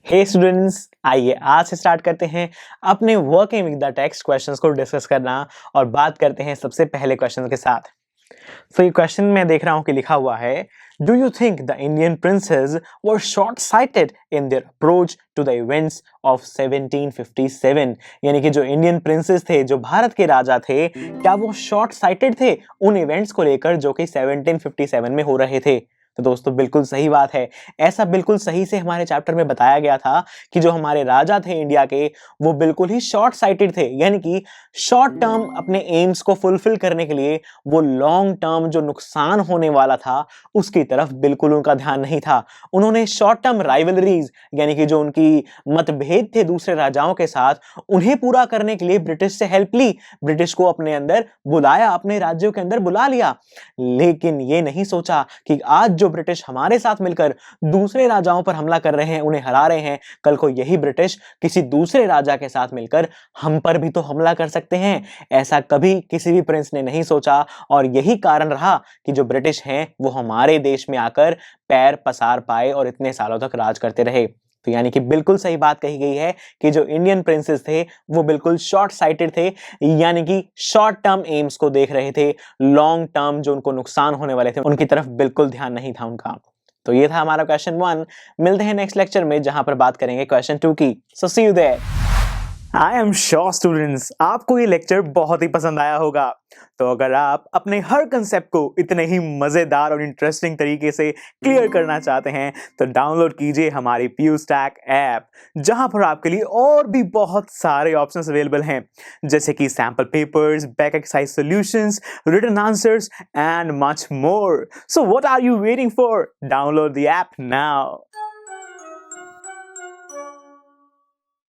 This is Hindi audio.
हे स्टूडेंट्स, आइए आज से स्टार्ट करते हैं अपने working with the text questions को डिस्कस करना और बात करते हैं सबसे पहले क्वेश्चन के साथ। ये क्वेश्चन में देख रहा हूं कि लिखा हुआ है, do you think the Indian princes were short sighted in their approach to the events of 1757? यानी कि जो इंडियन प्रिंसेस थे, जो भारत के राजा थे, क्या वो शॉर्ट साइटेड थे उन इवेंट्स को लेकर जो कि 1757 में हो रहे थे? तो दोस्तों बिल्कुल सही बात है। ऐसा बिल्कुल सही से हमारे चैप्टर में बताया गया था कि जो हमारे राजा थे इंडिया के, वो बिल्कुल ही शॉर्ट साइटेड थे, यानी कि शॉर्ट टर्म अपने एम्स को फुलफिल करने के लिए वो लॉन्ग टर्म जो नुकसान होने वाला था उसकी तरफ बिल्कुल उनका ध्यान नहीं था। उन्होंने शॉर्ट टर्म राइवलरीज यानी कि जो उनकी मतभेद थे दूसरे राजाओं के साथ, उन्हें पूरा करने के लिए ब्रिटिश से हेल्प ली, ब्रिटिश को अपने अंदर बुलाया, अपने राज्यों के अंदर बुला लिया। लेकिन ये नहीं सोचा कि आज जो ब्रिटिश हमारे साथ मिलकर दूसरे राजाओं पर हमला कर रहे हैं, उन्हें हरा रहे हैं, कल को यही ब्रिटिश किसी दूसरे राजा के साथ मिलकर हम पर भी तो हमला कर सकते हैं। ऐसा कभी किसी भी प्रिंस ने नहीं सोचा और यही कारण रहा कि जो ब्रिटिश हैं वो हमारे देश में आकर पैर पसार पाए और इतने सालों तक राज करते रहे। तो यानी कि बिल्कुल सही बात कही गई है कि जो इंडियन प्रिंसेस थे वो बिल्कुल शॉर्ट साइटेड थे, यानी कि शॉर्ट टर्म एम्स को देख रहे थे, लॉन्ग टर्म जो उनको नुकसान होने वाले थे उनकी तरफ बिल्कुल ध्यान नहीं था उनका। तो ये था हमारा क्वेश्चन 1। मिलते हैं नेक्स्ट लेक्चर में जहां पर बात करेंगे क्वेश्चन 2 की। So see you there. I am sure students आपको ये लेक्चर बहुत ही पसंद आया होगा। तो अगर आप अपने हर कंसेप्ट को इतने ही मजेदार और इंटरेस्टिंग तरीके से क्लियर करना चाहते हैं तो डाउनलोड कीजिए हमारी PuStack ऐप, जहां पर आपके लिए और भी बहुत सारे ऑप्शंस अवेलेबल हैं, जैसे कि sample papers, back exercise solutions, written answers and much more. So what are you waiting for? Download the app now.